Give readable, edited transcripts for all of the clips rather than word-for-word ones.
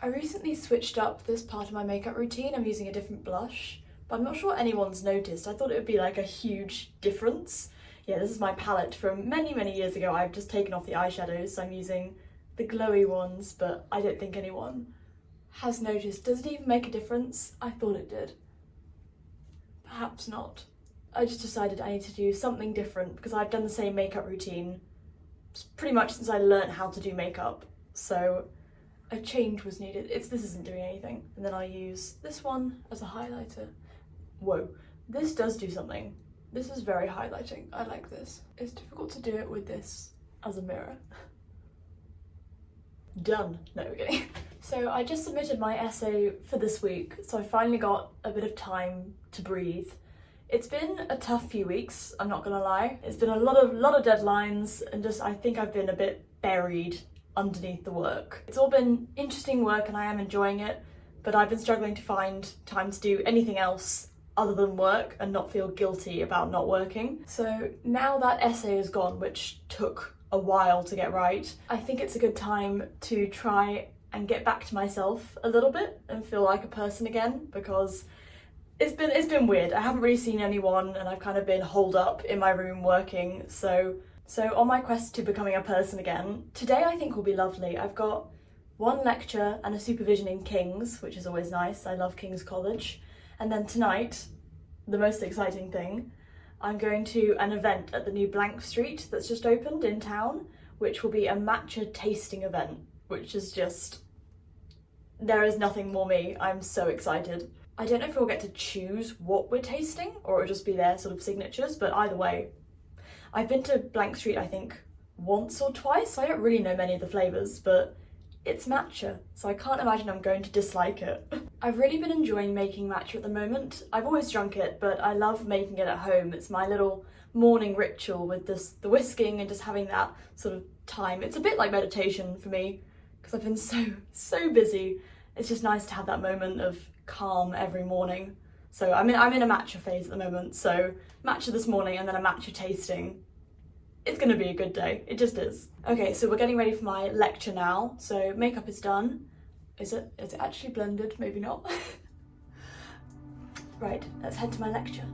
I recently switched up this part of my makeup routine. I'm using a different blush, but I'm not sure anyone's noticed. I thought it would be like a huge difference. Yeah, this is my palette from many years ago. I've just taken off the eyeshadows, so I'm using the glowy ones, but I don't think anyone has noticed. Does it even make a difference? I thought it did. Perhaps not. I just decided I need to do something different because I've done the same makeup routine pretty much since I learnt how to do makeup, so a change was needed. This isn't doing anything. And then I use this one as a highlighter. Whoa, this does do something. This is very highlighting. I like this. It's difficult to do it with this as a mirror. Done. No, we're kidding. So I just submitted my essay for this week, so I finally got a bit of time to breathe. It's been a tough few weeks, I'm not gonna lie. It's been a lot of deadlines, and I think I've been a bit buried underneath the work. It's all been interesting work and I am enjoying it, but I've been struggling to find time to do anything else other than work and not feel guilty about not working. So now that essay is gone, which took a while to get right, I think it's a good time to try and get back to myself a little bit and feel like a person again, because it's been weird. I haven't really seen anyone and I've kind of been holed up in my room working, so on my quest to becoming a person again, today I think will be lovely. I've got one lecture and a supervision in King's, which is always nice. I love King's College. And then tonight, the most exciting thing, I'm going to an event at the new Blank Street that's just opened in town, which will be a matcha tasting event, which is just, there is nothing more me. I'm so excited. I don't know if we'll get to choose what we're tasting or it'll just be their sort of signatures, but either way, I've been to Blank Street I think once or twice. I don't really know many of the flavours, but it's matcha, so I can't imagine I'm going to dislike it. I've really been enjoying making matcha at the moment. I've always drunk it, but I love making it at home. It's my little morning ritual with the whisking and just having that sort of time. It's a bit like meditation for me because I've been so busy. It's just nice to have that moment of calm every morning. So I'm in a matcha phase at the moment, so matcha this morning and then a matcha tasting. It's gonna be a good day, it just is. Okay, so we're getting ready for my lecture now. So makeup is done. Is it actually blended? Maybe not. Right, let's head to my lecture.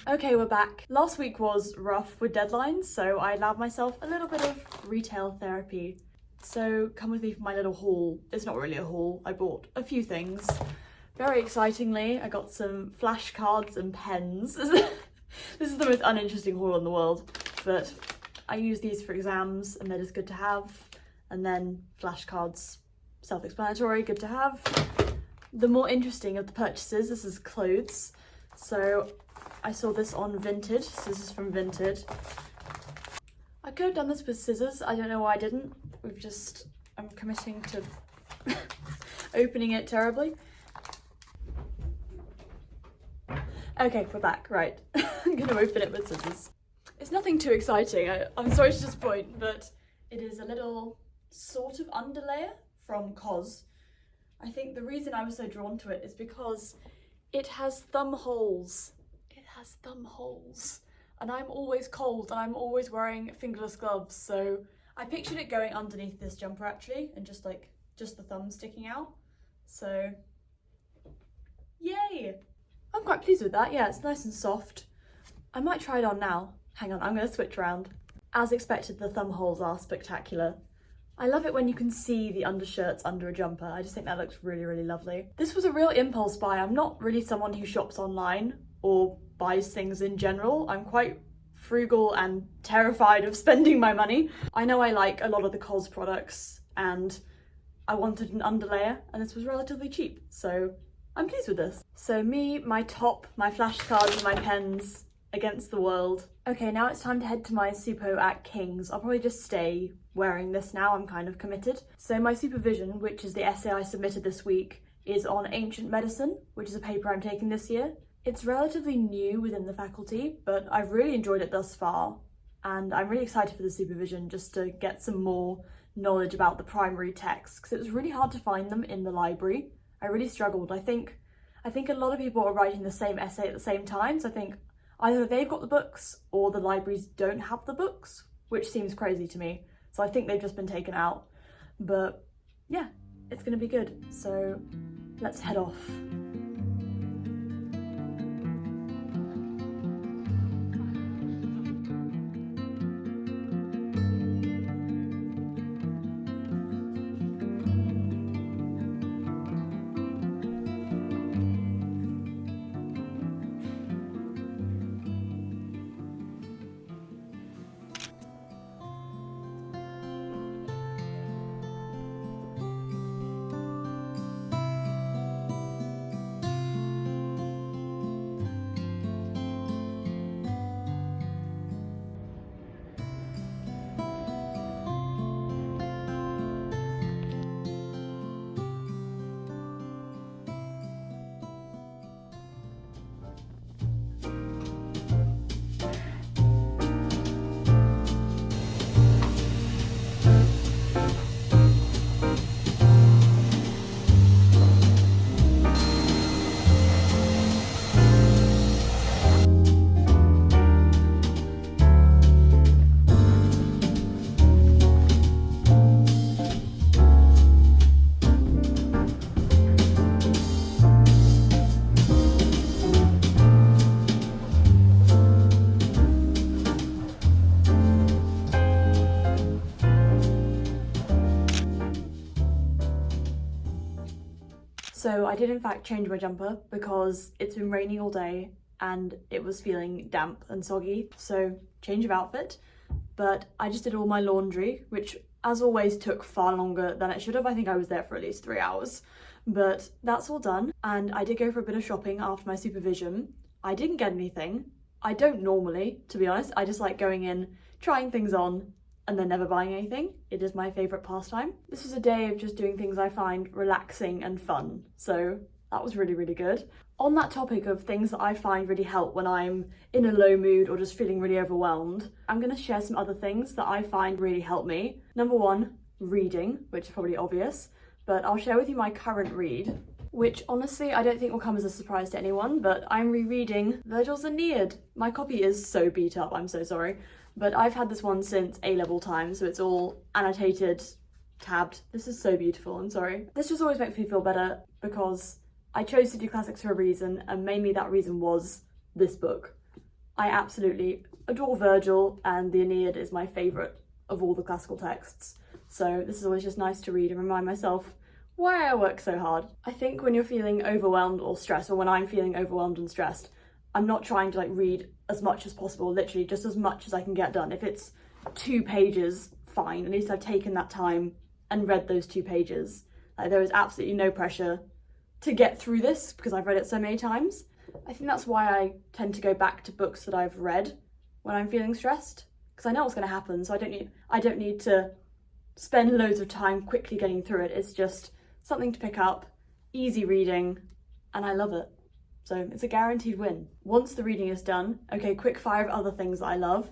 Okay, we're back. Last week was rough with deadlines, so I allowed myself a little bit of retail therapy. So come with me for my little haul. It's not really a haul, I bought a few things. Very excitingly, I got some flashcards and pens. This is the most uninteresting haul in the world, but I use these for exams and they're just good to have. And then flashcards, self-explanatory, good to have. The more interesting of the purchases, this is clothes. So I saw this on Vinted. So this is from Vinted. I could have done this with scissors. I don't know why I didn't. I'm committing to opening it terribly. Okay, we're back, right. I'm gonna open it with scissors. It's nothing too exciting, I'm sorry to disappoint, but it is a little sort of underlayer from COS. I think the reason I was so drawn to it is because it has thumb holes. It has thumb holes. And I'm always cold and I'm always wearing fingerless gloves, so I pictured it going underneath this jumper actually, and just the thumb sticking out. So, yay! I'm quite pleased with that, yeah, it's nice and soft. I might try it on now. Hang on, I'm gonna switch around. As expected, the thumb holes are spectacular. I love it when you can see the undershirts under a jumper. I just think that looks really, really lovely. This was a real impulse buy. I'm not really someone who shops online or buys things in general. I'm quite frugal and terrified of spending my money. I know I like a lot of the COS products and I wanted an underlayer and this was relatively cheap, so I'm pleased with this. So me, my top, my flashcards and my pens against the world. Okay, now it's time to head to my Supo at King's. I'll probably just stay wearing this now, I'm kind of committed. So my supervision, which is the essay I submitted this week, is on ancient medicine, which is a paper I'm taking this year. It's relatively new within the faculty, but I've really enjoyed it thus far. And I'm really excited for the supervision just to get some more knowledge about the primary texts, because it was really hard to find them in the library. I really struggled. I think a lot of people are writing the same essay at the same time, so I think either they've got the books or the libraries don't have the books, which seems crazy to me. So I think they've just been taken out. But yeah, it's gonna be good. So let's head off. So I did in fact change my jumper because it's been raining all day and it was feeling damp and soggy, so change of outfit. But I just did all my laundry, which as always took far longer than it should have. I think I was there for at least 3 hours, but that's all done. And I did go for a bit of shopping after my supervision. I didn't get anything. I don't normally, to be honest. I just like going in, trying things on, and then never buying anything. It is my favourite pastime. This was a day of just doing things I find relaxing and fun, so that was really, really good. On that topic of things that I find really help when I'm in a low mood or just feeling really overwhelmed, I'm gonna share some other things that I find really help me. Number one, reading, which is probably obvious, but I'll share with you my current read, which honestly I don't think will come as a surprise to anyone, but I'm rereading Virgil's Aeneid. My copy is so beat up, I'm so sorry. But I've had this one since A-level time, so it's all annotated, tabbed. This is so beautiful, I'm sorry. This just always makes me feel better because I chose to do classics for a reason, and mainly that reason was this book. I absolutely adore Virgil, and the Aeneid is my favourite of all the classical texts. So this is always just nice to read and remind myself why I work so hard. I think when you're feeling overwhelmed or stressed, or when I'm feeling overwhelmed and stressed, I'm not trying to read as much as possible, literally just as much as I can get done. If it's 2 pages, fine, at least I've taken that time and read those 2 pages. There is absolutely no pressure to get through this because I've read it so many times. I think that's why I tend to go back to books that I've read when I'm feeling stressed, because I know what's going to happen, so I don't need to spend loads of time quickly getting through it. It's just something to pick up, easy reading, and I love it. So it's a guaranteed win. Once the reading is done, okay, quick fire of other things that I love.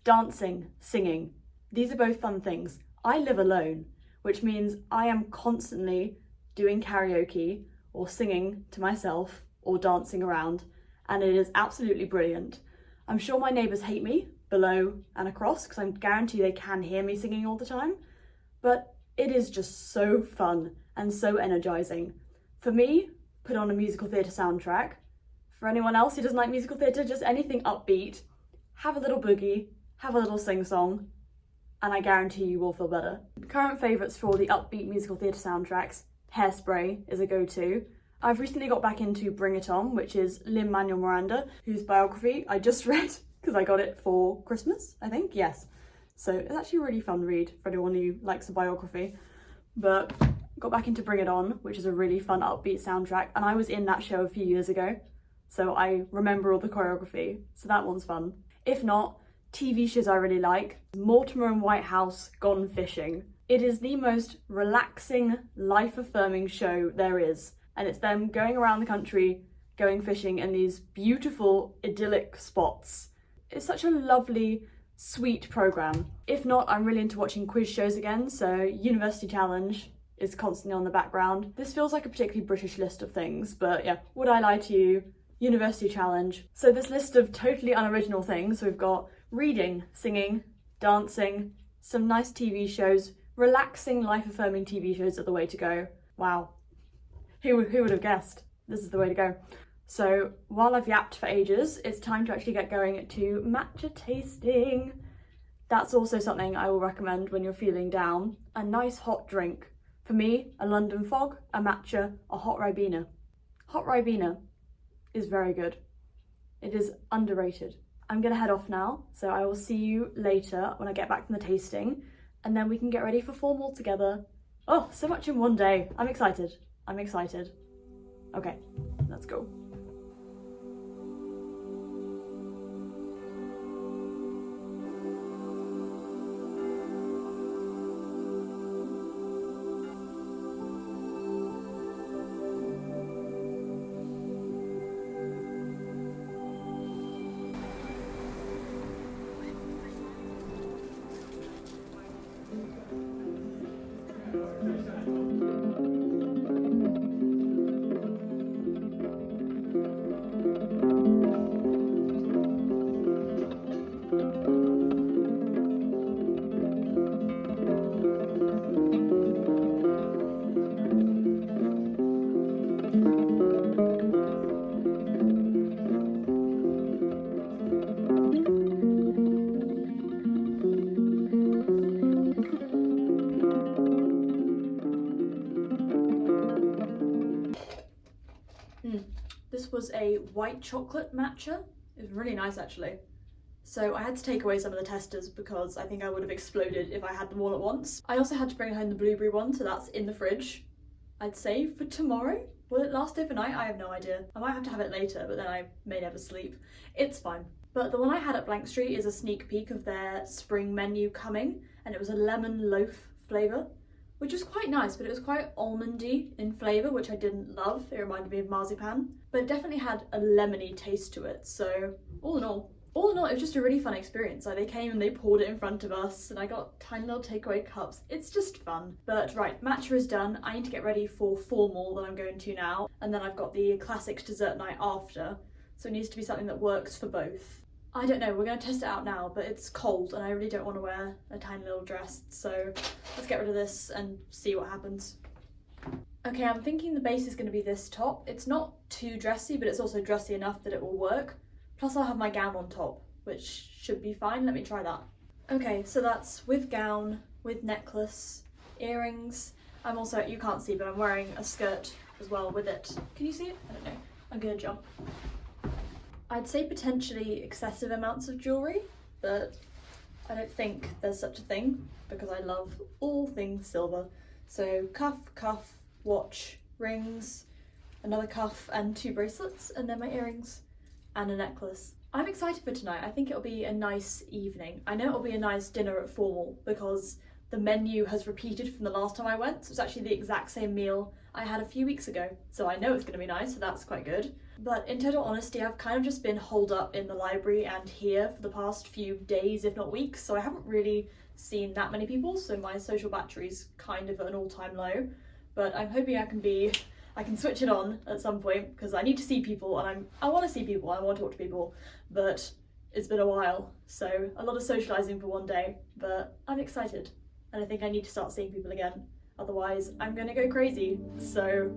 Dancing, singing. These are both fun things. I live alone, which means I am constantly doing karaoke or singing to myself or dancing around, and it is absolutely brilliant. I'm sure my neighbours hate me below and across because I guarantee they can hear me singing all the time, but it is just so fun and so energising. For me, put on a musical theatre soundtrack. For anyone else who doesn't like musical theatre, just anything upbeat, have a little boogie, have a little sing-song, and I guarantee you will feel better. Current favourites for the upbeat musical theatre soundtracks, Hairspray is a go-to. I've recently got back into Bring It On, which is Lin-Manuel Miranda, whose biography I just read because I got it for Christmas, I think, yes. So it's actually a really fun read for anyone who likes a biography. But got back into Bring It On, which is a really fun upbeat soundtrack, and I was in that show a few years ago, so I remember all the choreography, so that one's fun. If not, TV shows I really like, Mortimer and Whitehouse Gone Fishing. It is the most relaxing, life-affirming show there is, and it's them going around the country, going fishing in these beautiful, idyllic spots. It's such a lovely, sweet programme. If not, I'm really into watching quiz shows again, so University Challenge is constantly on the background. This feels like a particularly British list of things, but yeah, would I lie to you? University Challenge. So this list of totally unoriginal things, we've got reading, singing, dancing, some nice TV shows, relaxing, life-affirming TV shows are the way to go. Wow. Who would have guessed? This is the way to go. So while I've yapped for ages, it's time to actually get going to matcha tasting. That's also something I will recommend when you're feeling down. A nice hot drink. For me, a London Fog, a matcha, a hot Ribena. Hot Ribena is very good. It is underrated. I'm gonna head off now, so I will see you later when I get back from the tasting, and then we can get ready for formal together. Oh, so much in one day. I'm excited. Okay, let's go. This was a white chocolate matcha. It was really nice actually. So I had to take away some of the testers because I think I would have exploded if I had them all at once. I also had to bring home the blueberry one, so that's in the fridge. I'd say for tomorrow. Will it last overnight? I have no idea. I might have to have it later, but then I may never sleep. It's fine. But the one I had at Blank Street is a sneak peek of their spring menu coming, and it was a lemon loaf flavour, which was quite nice, but it was quite almondy in flavour, which I didn't love. It reminded me of marzipan, but it definitely had a lemony taste to it. So all in all, it was just a really fun experience. Like, they came and they poured it in front of us, and I got tiny little takeaway cups. It's just fun. But right, matcha is done. I need to get ready for formal that I'm going to now, and then I've got the classics dessert night after. So it needs to be something that works for both. I don't know, we're going to test it out now, but it's cold and I really don't want to wear a tiny little dress, so let's get rid of this and see what happens. Okay, I'm thinking the base is going to be this top. It's not too dressy, but it's also dressy enough that it will work. Plus I'll have my gown on top, which should be fine. Let me try that. Okay, so that's with gown, with necklace, earrings. I'm also, you can't see, but I'm wearing a skirt as well with it. Can you see it? I don't know. I'm going to jump. I'd say potentially excessive amounts of jewellery, but I don't think there's such a thing because I love all things silver. So cuff, watch, rings, another cuff and 2 bracelets, and then my earrings and a necklace. I'm excited for tonight. I think it'll be a nice evening. I know it'll be a nice dinner at Formal because the menu has repeated from the last time I went, so it's actually the exact same meal I had a few weeks ago. So I know it's going to be nice, so that's quite good. But in total honesty, I've kind of just been holed up in the library and here for the past few days, if not weeks, so I haven't really seen that many people, so my social battery's kind of at an all-time low. But I'm hoping I can switch it on at some point because I need to see people, and I want to see people, I want to talk to people, but it's been a while, so a lot of socialising for one day, but I'm excited. And I think I need to start seeing people again, otherwise I'm gonna go crazy. So